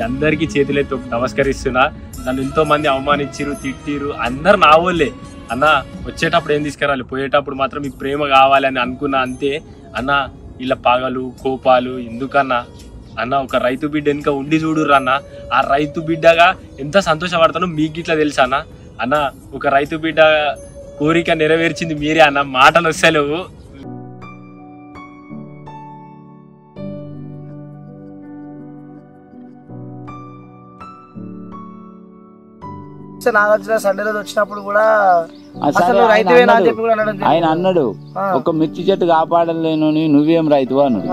అందరికీ చేతులెత్తి నమస్కరిస్తున్నా. నన్ను ఎంతో మంది అవమానించిరు, తిట్టిరు, అందరు నా వాళ్ళే. అన్న వచ్చేటప్పుడు ఏం తీసుకురాలి, పోయేటప్పుడు మాత్రం మీకు ప్రేమ కావాలని అనుకున్నా అంతే అన్న. ఇలా పగలు కోపాలు ఎందుకన్నా అన్న, ఒక రైతు బిడ్డ వెనుక ఉండి చూడుర్రు అన్న. ఆ రైతు బిడ్డగా ఎంత సంతోషపడతానో మీకు ఇట్లా తెలుసా అన్న. అన్న ఒక రైతు బిడ్డ కోరిక నెరవేర్చింది మీరే అన్న, మాటలు వస్తలేవు. నాగార్జున సండే రోజు వచ్చినప్పుడు కూడా ఆయన అన్నాడు, ఒక మిర్చి చెట్టు కాపాడలేను నువ్వేం రైతు అన్నాడు.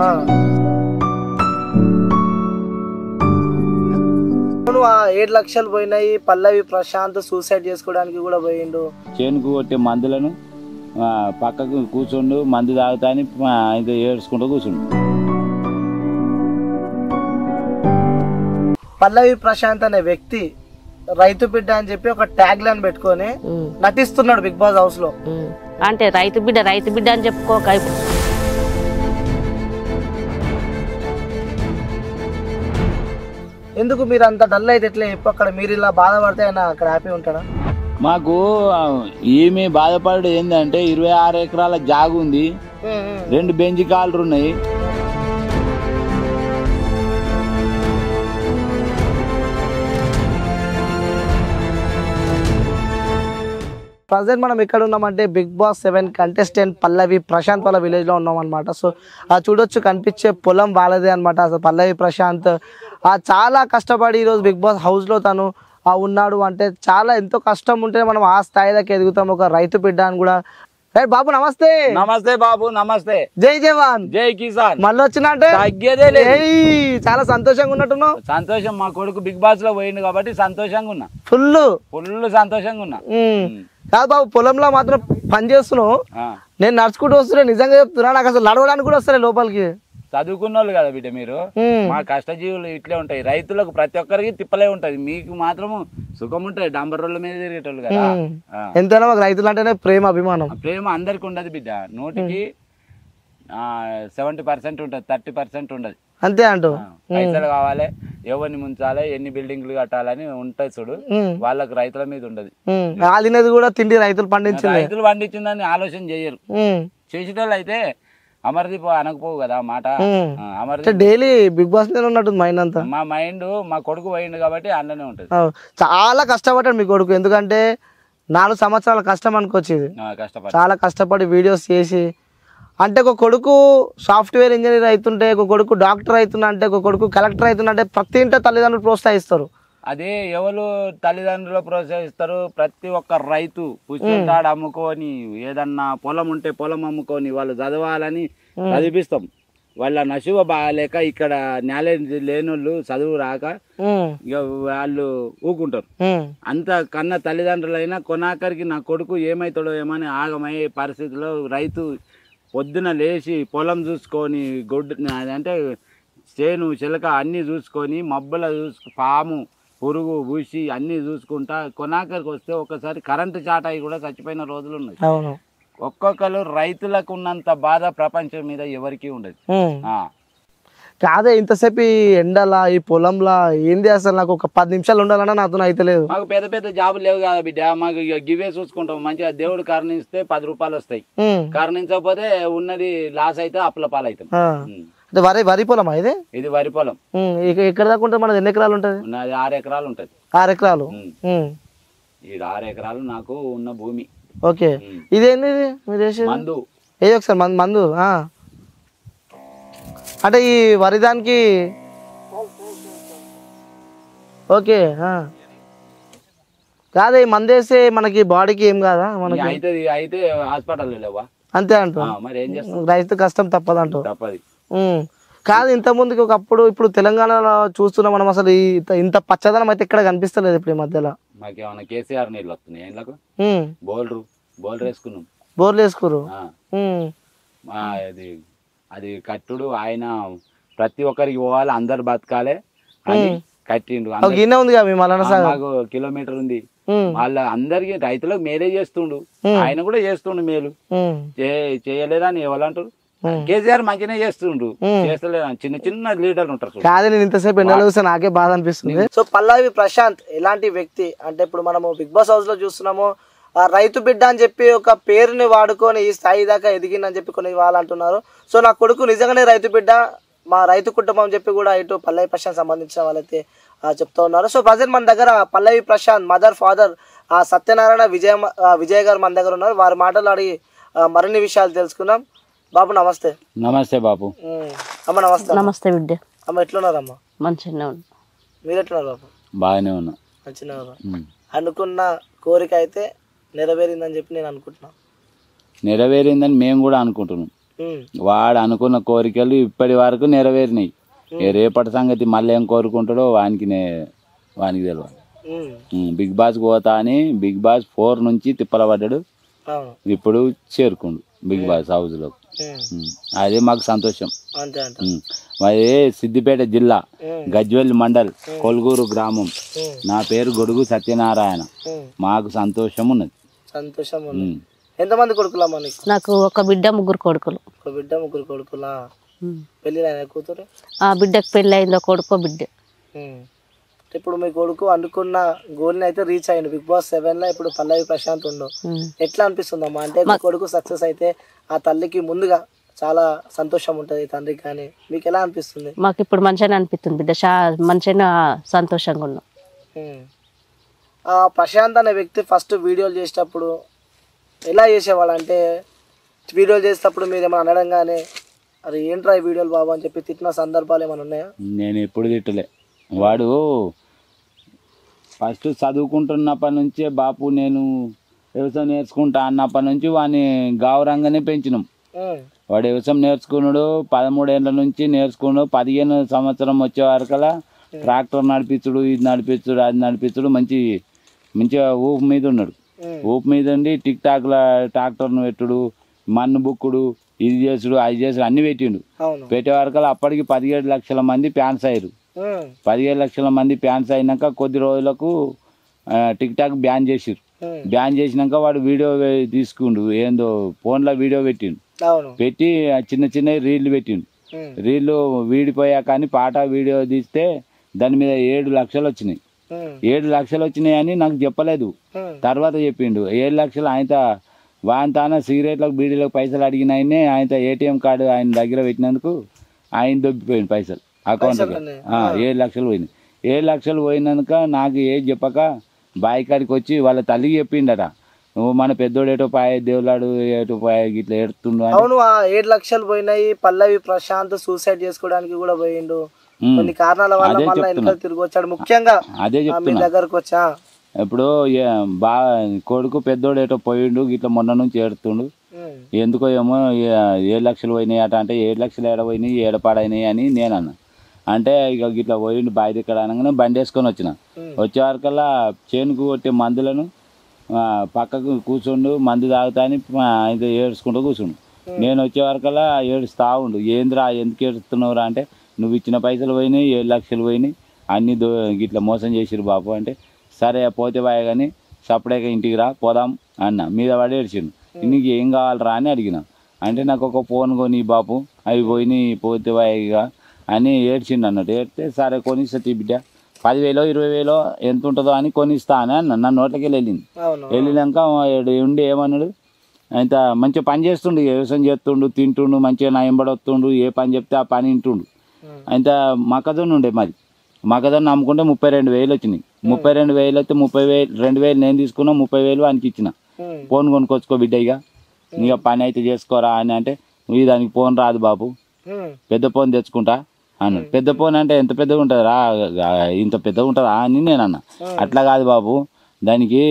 7 లక్షలు పోయినాయి. పల్లవి ప్రశాంత్ సూసైడ్ చేసుకోవడానికి కూడా పోయిండు. చేనుకు కొట్టే మందులను పక్కకు కూర్చుండు, మందు తాగుతా అని ఏడ్చుకుంటూ కూర్చుండు. పల్లవి ప్రశాంత్ అనే వ్యక్తి రైతు బిడ్డ అని చెప్పి ఒక ట్యాగ్ లైన్ పెట్టుకొని నటిస్తున్నాడు బిగ్ బాస్ హౌస్ లో. అంటే రైతు బిడ్డ అని చెప్పుకోక ఎందుకు మీరు అంత డల్ అయితే ఎట్లా చెప్పు. అక్కడ మీరు ఇలా బాధపడితే ఆయన అక్కడ హ్యాపీ ఉంటాడా? మాకు ఏమి బాధపడేది ఏంటంటే 26 ఎకరాల జాగు ఉంది, 2 బెంజి కాళ్ళు ఉన్నాయి. ప్రజెంట్ మనం ఎక్కడ ఉన్నామంటే బిగ్ బాస్ 7 కంటెస్టెంట్ పల్లవి ప్రశాంత్ వాళ్ళ విలేజ్ లో ఉన్నాం అనమాట. సో చూడొచ్చు, కనిపించే పొలం వాళ్ళదే అనమాట. అసలు పల్లవి ప్రశాంత్ చాలా కష్టపడి ఈరోజు బిగ్ బాస్ హౌస్ లో తను ఉన్నాడు. అంటే చాలా ఎంతో కష్టం ఉంటే మనం ఆ స్థాయిలోకి ఎదుగుతాం. ఒక రైతు బిడ్డ అని కూడా. బాబు నమస్తే. నమస్తే బాబు, నమస్తే. జై జవాన్ జై కిసాన్. మళ్ళీ వచ్చినట్టే చాలా సంతోషంగా ఉన్నట్టున్నావు. సంతోషం, మా కొడుకు బిగ్ బాస్ లో పోయిండు కాబట్టి సంతోషంగా ఉన్నా. ఫుల్ సంతోషంగా ఉన్నా. కాదు బాబు, పొలంలో మాత్రం పని చేస్తున్నావు. నేను నడుచుకుంటూ వస్తున్నా, నిజంగా చెప్తున్నా. నాకు అసలు నడవడానికి కూడా వస్తాయి లోపలికి. చదువుకున్న వాళ్ళు కదా బిడ్డ మీరు. మా కష్టజీవులు ఇట్లే ఉంటాయి. రైతులకు ప్రతి ఒక్కరికి తిప్పలే ఉంటది, మీకు మాత్రం సుఖం ఉంటది. డాంబర్ రోడ్ల మీద తిరిగేటోళ్ళు కదా. ఎంతైనా మాకు రైతులు అంటేనే ప్రేమ, అభిమానం. ప్రేమ అందరికి ఉండదు బిడ్డ. 100కి 70% ఉంటది, 30% ఉండదు. అంతే అంటూ. పైసలు కావాలి, ఎవరిని ముంచాలి, ఎన్ని బిల్డింగ్లు కట్టాలని ఉంటాయి చూడు, వాళ్ళకి రైతుల మీద ఉండదు. తినేది కూడా తిండి రైతులు పండించిందని ఆలోచన చేయరు. చేసేటోళ్ళు అయితే అమర్దీప్ అనకపోవు కదా మాట. అమర్దీప్ డైలీ బిగ్ బాస్ ఉన్నట్టు మైండ్ అంతా. మా మైండ్ మా కొడుకు పోయిండు కాబట్టి అందులోనే ఉంటది. చాలా కష్టపడ్డాడు మీ కొడుకు. ఎందుకంటే 4 సంవత్సరాల కష్టం అనుకొచ్చేది. చాలా కష్టపడి వీడియోస్ చేసి, అంటే ఒక కొడుకు సాఫ్ట్వేర్ ఇంజనీర్ అవుతుంటే, ఒక కొడుకు డాక్టర్ అవుతున్నా, ఒక కొడుకు కలెక్టర్ అవుతున్నా, ప్రతి ఇంట్లో తల్లిదండ్రులు ప్రోత్సహిస్తారు. అదే ఎవరు తల్లిదండ్రులు ప్రోత్సహిస్తారు. ప్రతి ఒక్క రైతు పుష్పంతాడు అమ్ముకొని, ఏదన్నా పొలం ఉంటే పొలం అమ్ముకొని వాళ్ళు చదవాలని చదివిస్తాం. వాళ్ళ నశువ బాగాలేక ఇక్కడ నాలెడ్జ్ లేనోళ్ళు చదువు రాక ఇక వాళ్ళు ఊకుంటారు. అంత కన్న తల్లిదండ్రులైనా కొనాకరికి నా కొడుకు ఏమవుతాడో ఏమని ఆగమయ్యే పరిస్థితిలో రైతు పొద్దున లేచి పొలం చూసుకొని, అంటే చేను చిలక అన్నీ చూసుకొని, మబ్బుల పాము పురుగు పూసి అన్నీ చూసుకుంటా కొనాకరికి వస్తే ఒకసారి కరెంటు చాటాయి కూడా చచ్చిపోయిన రోజులు ఉన్నాయి. ఒక్కొక్కరు రైతులకు ఉన్నంత బాధ ప్రపంచం మీద ఎవరికి ఉండదు. కాదే ఇంతసేపు ఈ ఎండలా ఈ పొలంలా ఏంది అసలు? నాకు ఒక 10 నిమిషాలు ఉండాలన్నా నాతో అయితే లేదు. మాకు పెద్ద పెద్ద జాబులు లేవు కదా బిడ్డ. మాకు గివే చూసుకుంటాం. మంచిగా దేవుడు కరుణిస్తే 10 రూపాయలు వస్తాయి. కరుణించకపోతే ఉన్నది లాస్ అయితే అప్పుల పాలవుతాం. వరి పొలం ఇది? ఇది వరి పొలం. ఎక్కడ దాకా ఉంటుంది? మనది ఎన్ని ఎకరాలు ఉంటుంది? నాది 6 ఎకరాలు ఉంటది. 6 ఎకరాలు. ఇది 6 ఎకరాలు నాకు ఉన్న భూమి. ఓకే. ఇదేంది మీరు చేసేది? మందు. ఏ ఒకసారి మందు. అంటే ఈ వరి దానికి ఓకే. కాదే ఈ మందు వేస్తే మనకి బాడీకి ఏం కాదా? మనకి అయితే హాస్పిటల్ లేవా? అంతే అంటూ. మరి ఏం చేస్తాం, రైతు కష్టం తప్పదంటూ. తప్పది. కాదు ఇంత ముందుకి ఒకప్పుడు, ఇప్పుడు తెలంగాణలో చూస్తున్నాం మనం, అసలు ఇంత పచ్చదనం అయితే ఇక్కడ కనిపిస్తలేదు ఇప్పుడు ఈ మధ్యలో. మాకేమన్నా కేసీఆర్ నీళ్ళు వస్తున్నాయి ఏండ్లకు? బోర్లు వేసుకున్నాం. బోర్లు వేసుకురు. అది కట్టుడు ఆయన ప్రతి ఒక్కరికి పోవాలి, అందరు బతకాలి అని కట్టిండు. మాకు కిలోమీటర్ ఉంది. వాళ్ళ అందరికి రైతులకు మేలే చేస్తుండు. ఆయన కూడా చేస్తుండు మేలు. చేయలేదని ఎవరంటారు? కేసీఆర్ మంచిగానే చేస్తుండ్రు, చేస్తలేదు. చిన్న చిన్న లీడర్లు ఉంటారు చూడు. కాదు, నేను ఇంతసేపు ఎండలో చూస్తే నాకే బాధ అనిపిస్తుంది. సో పల్లవి ప్రశాంత్ ఎలాంటి వ్యక్తి అంటే, ఇప్పుడు మనము బిగ్ బాస్ హౌస్ లో చూస్తున్నాము, ఆ రైతు బిడ్డ అని చెప్పి ఒక పేరుని వాడుకొని ఈ స్థాయి దాకా ఎదిగిందని చెప్పి కొన్ని వాళ్ళు అంటున్నారు. సో నా కొడుకు నిజంగానే రైతు బిడ్డ, మా రైతు కుటుంబం అని చెప్పి కూడా ఇటు పల్లవి ప్రశాంత్ సంబంధించిన వాళ్ళైతే చెప్తూ ఉన్నారు. సో ప్రజెంట్ మన దగ్గర పల్లవి ప్రశాంత్ మదర్ ఫాదర్ సత్యనారాయణ విజయ్ గారు మన దగ్గర ఉన్నారు. వారి మాటలు అడిగి మరిన్ని విషయాలు తెలుసుకుందాం. బాబు నమస్తే. నమస్తే బాబు. అమ్మ నమస్తే. నమస్తే బిడ్డ. అమ్మ ఎట్లున్నారమ్మ? మంచిగానే ఉన్నా. మీరు ఎట్లున్నారు బాబు? బాగానే ఉన్నా. మంచిగా అనుకున్న కోరిక అయితే నెరవేరిందని చెప్పి నేను అనుకుంటున్నా. నెరవేరిందని మేము కూడా అనుకుంటున్నాం. వాడు అనుకున్న కోరికలు ఇప్పటి వరకు నెరవేరినాయి. రేపటి సంగతి మళ్ళీ ఏం కోరుకుంటాడో వానికి తెలియదు. బిగ్ బాస్ పోతా అని బిగ్ బాస్ 4 నుంచి తిప్పల పడ్డాడు. ఇప్పుడు చేరుకుండు బిగ్ బాస్ హౌస్ లో. అదే మాకు సంతోషం. మరి సిద్దిపేట జిల్లా గజ్వెల్ మండల్ కొల్గూరు గ్రామం. నా పేరు గొడుగు సత్యనారాయణ. మాకు సంతోషం ఉన్నది. సంతోషం. ఎంతమంది కొడుకులమ్మా నీకు? నాకు ఒక బిడ్డ, 3 కొడుకులు. ఒక బిడ్డ, 3 కొడుకులా? పెళ్లి కూతురు? బిడ్డకు పెళ్ళి అయింది, ఒక కొడుకు బిడ్డ. ఇప్పుడు మీ కొడుకు అనుకున్న గోల్ ని అయితే రీచ్ అయ్యిండు బిగ్ బాస్ 7 లో. ఇప్పుడు పల్లవి ప్రశాంత్ ఉండు, ఎట్లా అనిపిస్తుందమ్మా? అంటే మీ కొడుకు సక్సెస్ అయితే ఆ తల్లికి ముందుగా చాలా సంతోషం ఉంటది, తండ్రికి కానీ. మీకు ఎలా అనిపిస్తుంది? మాకు ఇప్పుడు మంచిగానే అనిపిస్తుంది బిడ్డ, మంచిగా సంతోషంగా ఉన్నాం. ప్రశాంత్ అనే వ్యక్తి ఫస్ట్ వీడియోలు చేసేటప్పుడు ఎలా చేసేవాళ్ళు? అంటే వీడియోలు చేసేటప్పుడు మీరు ఏమైనా అనడం కానీ, అరే ఏంట్రా ఈ వీడియోలు బాబు అని చెప్పి తిట్టిన సందర్భాలు ఏమైనా ఉన్నాయా? నేను ఎప్పుడు తిట్టలే. వాడు ఫస్ట్ చదువుకుంటున్నప్పటి నుంచే బాపు నేను వ్యవసాయం నేర్చుకుంటా అన్నప్పటి నుంచి వాడిని గౌరవంగానే పెంచినాం. వాడు వ్యవసాయం నేర్చుకున్నాడు 13 ఏళ్ళ నుంచి నేర్చుకున్నాడు. 15 సంవత్సరం వచ్చే వరకలా ట్రాక్టర్ నడిపించుడు, ఇది నడిపించుడు, అది నడిపించుడు, మంచిగా ఊపు మీద ఉన్నాడు. ఊపు మీద ఉండి టిక్ టాక్ల ట్రాక్టర్ను పెట్టుడు, మన్ను బుక్కుడు, ఇది చేసుడు, అది చేసుడు అన్ని పెట్టిండు. పెట్టే వరకల్లా అప్పటికి 17 లక్షల మంది ఫ్యాన్స్ అయ్యారు. 17 లక్షల మంది ఫ్యాన్స్ అయినాక కొద్ది రోజులకు టిక్ టాక్ బ్యాన్ చేసిరు. బ్యాన్ చేసినాక వాడు వీడియో తీసుకుండు, ఏందో ఫోన్లో వీడియో పెట్టిండు. పెట్టి చిన్న చిన్న రీళ్లు పెట్టిండు. రీళ్లు వీడిపోయా కానీ పాట వీడియో తీస్తే దాని మీద 7 లక్షలు వచ్చినాయి. 7 లక్షలు వచ్చినాయి అని నాకు చెప్పలేదు, తర్వాత చెప్పిండు. 7 లక్షలు ఆయన వాంతాన సిగరెట్లకు బీడీలకు పైసలు అడిగినాయనే ఆయన ఏటీఎం కార్డు ఆయన దగ్గర పెట్టినందుకు ఆయన దొబ్బిపోయింది పైసలు అకౌంట్కి. 7 లక్షలు పోయినాయి. 7 లక్షలు పోయినాక నాకు ఏం చెప్పక బాయి కాడికి వచ్చి వాళ్ళ తల్లికి చెప్పిండట, నువ్వు మన పెద్దోడు ఏటో పాయ దేవులాడు ఏటో పాయ ఇట్లా ఏడుతుండు. అవును, 7 లక్షలు పోయినాయి. పల్లవి ప్రశాంత్ సూసైడ్ చేసుకోవడానికి కూడా పోయిండు. కొన్ని కారణాల వల్ల మళ్ళీ వెనక తిరిగి వచ్చాడు. ముఖ్యంగా అదే మీ దగ్గరకు వచ్చా. ఇప్పుడు కొడుకు పెద్దోడు ఏటో పోయిండు, ఇట్లా మొన్న నుంచి ఏడుతుండు. ఎందుకో ఏమో 7 లక్షలు పోయినాయి అట. అంటే 7 లక్షలు ఏడ పోయినాయి, ఏడపాడైనాయి అని నేను అన్నా. అంటే ఇక ఇట్లా పోయిండు బావి దగ్గర అనగానే బండి వేసుకొని వచ్చిన. వచ్చే వరకల్లా చేనుకు కొట్టే మందులను పక్కకు కూర్చుండు, మందు తాగుతా అని ఆయన ఏడుచుకుంటూ కూర్చుండు. నేను వచ్చే వరకల్లా ఏడుస్తా ఉండు. ఏంద్రా ఎందుకు ఏడుస్తున్నావురా అంటే, నువ్వు ఇచ్చిన పైసలు పోయినాయి, 7 లక్షలు పోయినాయి, అన్నీ ఇట్లా మోసం చేసిరు బాపు అంటే, సరే పోతే బాయ్ కానీ సపరేక ఇంటికి రా పోదాం అన్న. మీద పడి ఏడ్చిండు. నీకు ఏం కావాలరా అని అడిగిన. అంటే నాకు ఒక ఫోన్ కొని బాపు, అవి పోయినాయి పోతే బాయ్గా అని ఏడ్చిండు అన్నట్టు. ఏడితే సరే కొనిస్తా బిడ్డ, 10,000 20,000 ఎంత ఉంటుందో అని కొనిస్తా అని అన్న. నా నోట్లకి వెళ్ళింది. వెళ్ళినాక ఉండి ఏమన్నాడు, అంత మంచిగా పని చేస్తుండు, వ్యవసాయం చేస్తుండు, తింటుండు, మంచిగా నా ఎంబడి వస్తుండు, ఏ పని చెప్తే ఆ పని వింటుండు. అంత మొక్కజొన్న ఉండే మాది. మొక్కజొన్న అమ్ముకుంటే 32,000 వచ్చినాయి. 32,000 అయితే 32,000 నేను తీసుకున్నా, 30,000 వానికి ఇచ్చిన. ఫోన్ కొనుక్కొచ్చుకో బిడ్డ, ఇక పని అయితే చేసుకోరా అని. అంటే నువ్వు దానికి ఫోన్ రాదు బాబు, పెద్ద ఫోన్ తెచ్చుకుంటా అన్నాడు. పెద్ద ఫోన్ అంటే ఎంత పెద్దగా ఉంటుంది రా, ఇంత పెద్దగా ఉంటుందా అని నేను అన్నా. అట్లా కాదు బాబు, దానికి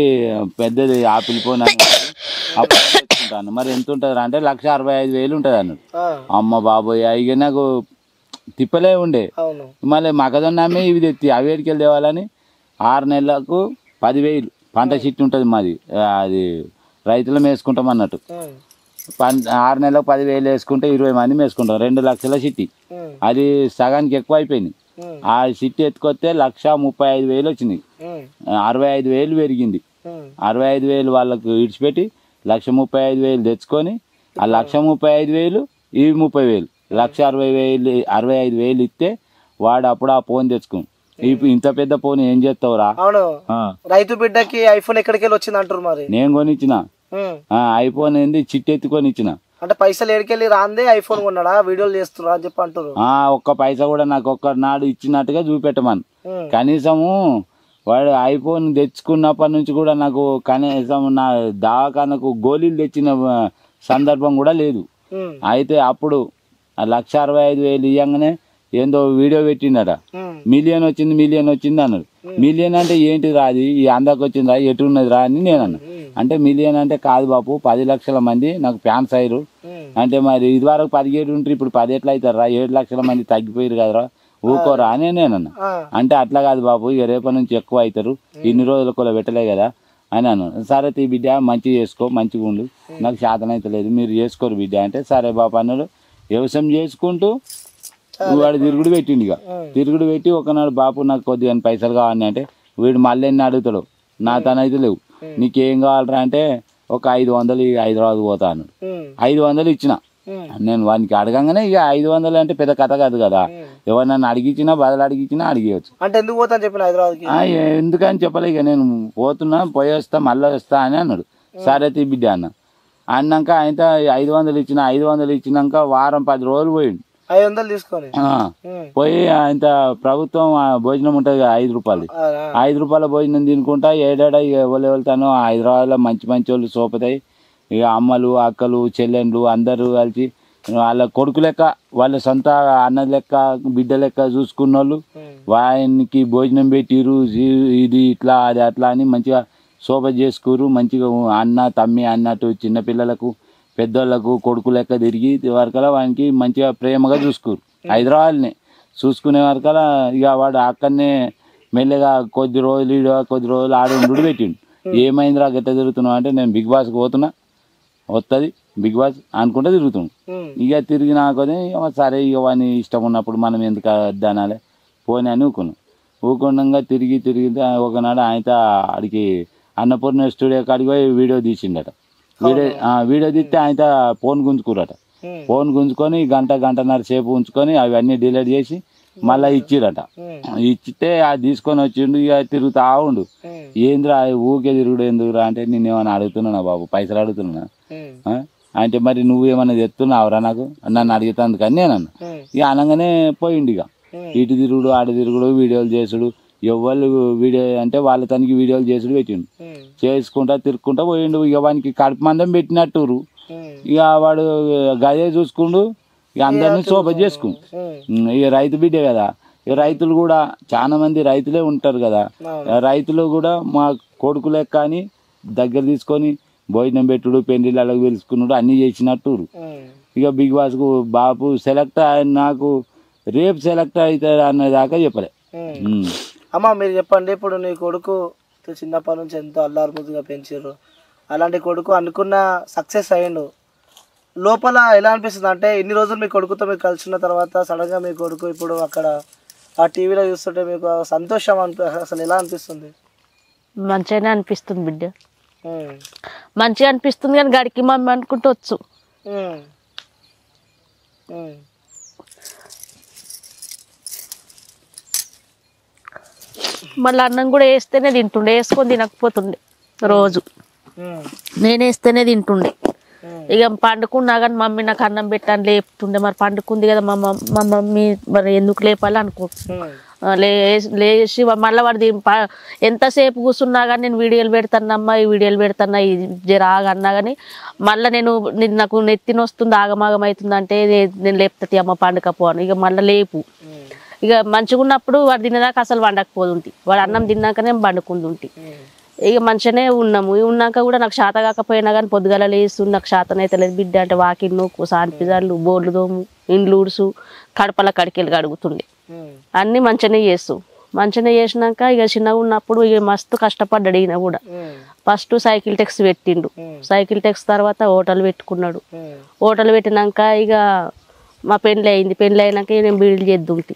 పెద్దది ఆపిల్ ఫోన్ అప్పుడు తెచ్చుకుంటాను. మరి ఎంత ఉంటుంది అంటే 1,65,000 ఉంటుంది అన్నాడు. అమ్మ బాబోయ్, ఇక నాకు తిప్పలే ఉండే. మళ్ళీ మొక్కజొన్న అమ్మే ఇవి తెచ్చి అవేడికి వెళ్ళి తేవాలని 6 నెలలకు 10,000 పంట చిట్టి ఉంటుంది మాది. అది రైతులం వేసుకుంటాం అన్నట్టు. 6 నెలలకు 10,000 వేసుకుంటే 20 మంది వేసుకుంటాం. 2 లక్షల చిట్టి. అది సగానికి ఎక్కువ అయిపోయింది. ఆ చిట్టి ఎత్తుకొస్తే 1,35,000 వచ్చినాయి. 65,000 పెరిగింది. 65,000 వాళ్ళకు ఇడిచిపెట్టి 1,35,000 తెచ్చుకొని ఆ 1,35,000 ఇవి 30,000 1,60,000 ఇస్తే వాడు అప్పుడు ఆ ఫోన్ తెచ్చుకుని ఇప్పుడు ఇంత పెద్ద ఫోన్ ఏం చేస్తావురా? అవును, రైతు బిడ్డకి ఐఫోన్ ఎక్కడికి వెళ్ళి వచ్చింది అంటారు మరి. నేను కొనిచ్చిన ఐఫోన్ ఏంది చిట్టెత్తి కొనిచ్చిన. అంటే పైసలు ఎడికెళ్ళి రాందే ఐఫోన్ కొన్నాడా, వీడియోలు చేస్తున్నా అని చెప్పి అంటారు. ఒక్క పైసా కూడా నాకు ఒక్క నాడు ఇచ్చినట్టుగా చూపెట్టమని. కనీసము వాడు ఐఫోన్ తెచ్చుకున్నప్పటి నుంచి కూడా నాకు కనీసం నా దవాఖానకు గోళీలు తెచ్చిన సందర్భం కూడా లేదు. అయితే అప్పుడు 1,65,000 ఇవ్వగానే ఏందో వీడియో పెట్టిండట, మిలియన్ వచ్చింది అన్నాడు. మిలియన్ అంటే ఏంటి రా, అది అందాక వచ్చిందిరా, ఎటున్నది రా అని నేను అన్నా. అంటే మిలియన్ అంటే కాదు బాపు, 10 లక్షల మంది నాకు ఫ్యాన్స్ అయ్యారు. అంటే మరి ఇది వరకు 17 ఉంటారు, ఇప్పుడు 10 ఎట్లా అవుతారు రా, 7 లక్షల మంది తగ్గిపోయారు కదరా, ఊకోరా అని నేనన్నా. అంటే అట్లా కాదు బాపు, ఇక రేపటి నుంచి ఎక్కువ అవుతారు, ఇన్ని రోజులు కూడా పెట్టలే కదా అని అన్నాను. సరే తీ బిడ్డ, మంచిగా చేసుకో, మంచిగా ఉండు, నాకు శాతం అయితే లేదు, మీరు చేసుకోరు బిడ్డ అంటే సరే బాపు అన్నాడు. వ్యవసాయం చేసుకుంటూ వాడు తిరుగుడు పెట్టిండు. ఇక తిరుగుడు పెట్టి ఒకనాడు బాపు నాకు కొద్దిగా పైసలు కావాలని అంటే వీడు మళ్ళీ ఎన్ని అడుగుతాడు, నా తనైతే లేవు, నీకేం కావాలరా అంటే ఒక 500 హైదరాబాద్ పోతా అన్నాడు. 500 ఇచ్చిన నేను వానికి. అడగంగానే ఇక 500 అంటే పెద్ద కథ కాదు కదా, ఎవరినన్ను అడిగిచ్చినా బదులు అడిగిచ్చినా అడిగేయచ్చు. అంటే ఎందుకు పోతా చెప్పిన హైదరాబాద్కి? ఎందుకని చెప్పలే, ఇక నేను పోతున్నా, పోయి వస్తా, మళ్ళీ వస్తా అని అన్నాడు. సరే తీ బిడ్డ అన్నాక ఆయన 500 ఇచ్చిన. 500 ఇచ్చినాక వారం 10 రోజులు పోయిండు. 500 తీసుకొని పోయి ఆయన ప్రభుత్వం భోజనం ఉంటుంది కదా, 5 రూపాయలు, 5 రూపాయల భోజనం తినుకుంటా ఏడాడ ఎవరు వెళ్తానో హైదరాబాద్లో మంచి మంచి వాళ్ళు సోపుతాయి. ఇక అమ్మలు అక్కలు చెల్లెండ్లు అందరూ కలిసి వాళ్ళ కొడుకు లెక్క, వాళ్ళ సొంత అన్న లెక్క బిడ్డ లెక్క చూసుకున్న వాళ్ళు వానికి భోజనం పెట్టిరు, ఇది ఇట్లా అది అట్లా అని మంచిగా శోభ చేసుకురు. మంచిగా అన్న తమ్మి అన్నట్టు చిన్నపిల్లలకు పెద్దోళ్ళకు కొడుకు లెక్క తిరిగి వరకలా వానికి మంచిగా ప్రేమగా చూసుకోరు. హైదరాబాద్ని చూసుకునే వరకలా ఇక వాడు అక్కడనే మెల్లగా కొద్ది రోజులు ఆడు పెట్టిండు. ఏమైందిరా గట్ట తిరుగుతున్నావు అంటే నేను బిగ్ బాస్కి పోతున్నా, వస్తుంది బిగ్ బాస్ అనుకుంటే తిరుగుతున్నాం. ఇక తిరిగినా కొద్ది సరే ఇక వాడిని ఇష్టం ఉన్నప్పుడు మనం ఎందుకు అనాలి పోనీ అని ఊకున్నాగా తిరిగి ఒకనాడు ఆయన ఆడికి అన్నపూర్ణ స్టూడియో కాడికి పోయి వీడియో తీసిండట. వీడియో తీస్తే ఆయన ఫోన్ గుంజుకురట. ఫోన్ గుంజుకొని గంటన్నర సేపు ఉంచుకొని అవన్నీ డిలీట్ చేసి మళ్ళీ ఇచ్చిరట. ఇచ్చితే అది తీసుకొని వచ్చిండు. ఇక తిరుగుతా ఉండు. ఏంద్రా ఊకే తిరుగుడు ఎందుకురా అంటే నేనేమన్నా అడుగుతున్నా బాబు, పైసలు అడుగుతున్నా అంటే మరి నువ్వేమన్నా తెస్తున్నావురా నాకు నన్ను అడుగుతాను కానీ నేను అన్నా. ఇక అనగానే పోయిండు. ఇక ఇటు తిరుగుడు ఆడు తిరుగుడు వీడియోలు చేసుడు, ఎవరు వీడియో అంటే వాళ్ళ తనకి వీడియోలు చేసుడు పెట్టిండు. చేసుకుంటా తిరుక్కుంటా పోయిండు. ఇక వానికి కడుపు మందం పెట్టినట్టురు. ఇక వాడు గదే చూసుకుండు. ఇక అందరినీ శోభ చేసుకుండు. ఇక రైతు బిడ్డే కదా, ఇక రైతులు కూడా చాలా మంది రైతులే ఉంటారు కదా, రైతులు కూడా మా కొడుకు లెక్క అని దగ్గర తీసుకొని భోజనం పెట్టుడు, పెళ్లిళ్ళకు పిలుచుకున్నాడు, అన్నీ చేసినట్టు. ఇక బిగ్ బాస్కు బాబు సెలెక్ట్ నాకు రేపు సెలెక్ట్ అవుతాడు అన్నదాకా చెప్పలే. అమ్మ మీరు చెప్పండి, ఇప్పుడు నీ కొడుకు చిన్నప్పటి నుంచి ఎంతో అల్లారు ముద్దుగా పెంచారు, అలాంటి కొడుకు అనుకున్న సక్సెస్ అయ్యిండు, లోపల ఎలా అనిపిస్తుంది? అంటే ఇన్ని రోజులు మీ కొడుకుతో మీరు కలిసిన తర్వాత సడన్గా మీ కొడుకు ఇప్పుడు అక్కడ ఆ టీవీలో చూస్తుంటే మీకు సంతోషం అసలు ఎలా అనిపిస్తుంది? మంచిగానే అనిపిస్తుంది బిడ్డ, మంచిగా అనిపిస్తుంది. కానీ గడికి మమ్మీ అనుకుంటూ వచ్చు. మళ్ళీ అన్నం కూడా వేస్తేనే తింటుండే, వేసుకొని తినకపోతుండే. రోజు నేను వేస్తేనే తింటుండే. ఇక పండుకున్నా కానీ మమ్మీ నాకు అన్నం పెట్టాను లేపుతుండే. మరి పండుకుంది కదా మా మమ్మీ, మరి ఎందుకు లేపాలి అనుకో. లేచి మళ్ళీ వాడు ఎంతసేపు కూర్చున్నా కానీ నేను వీడియోలు పెడతానమ్మా, ఈ వీడియోలు పెడతానా, ఇది జరాగా అన్నా కానీ మళ్ళీ నాకు నెత్తిన వస్తుంది, ఆగమాగం అవుతుంది అంటే నేను లేపుతుంది అమ్మ పండుకపోను. ఇక మళ్ళీ లేపు. ఇక మంచిగా ఉన్నప్పుడు వాడు తినేదాకా అసలు వండకపోతుంటి, వాడు అన్నం తిన్నాకనే పండుకుంటుంటి. ఇక మంచిగానే ఉన్నాము. ఉన్నాక కూడా నాకు శాత కాకపోయినా కానీ పొద్దుగల లేస్తు నాకు శాతనైతే లేదు బిడ్డ అంటే వాకిన్ను సాన్పిజాలు బోర్లు దోము ఇండ్లు ఉడుసు కడపల కడికెళ్ళి కడుగుతుండే. అన్నీ మంచిగానే మంచిగానే చేసినాక ఇక చిన్నగా ఉన్నప్పుడు ఇక మస్తు కష్టపడ్డాడు. ఈయన కూడా ఫస్ట్ సైకిల్ టెక్స్ పెట్టిండు. సైకిల్ టెక్స్ తర్వాత హోటల్ పెట్టుకున్నాడు. హోటల్ పెట్టినాక ఇక మా పెళ్ళి అయింది. పెళ్ళి అయినాక నేను బీడీలు చేద్దుంటి.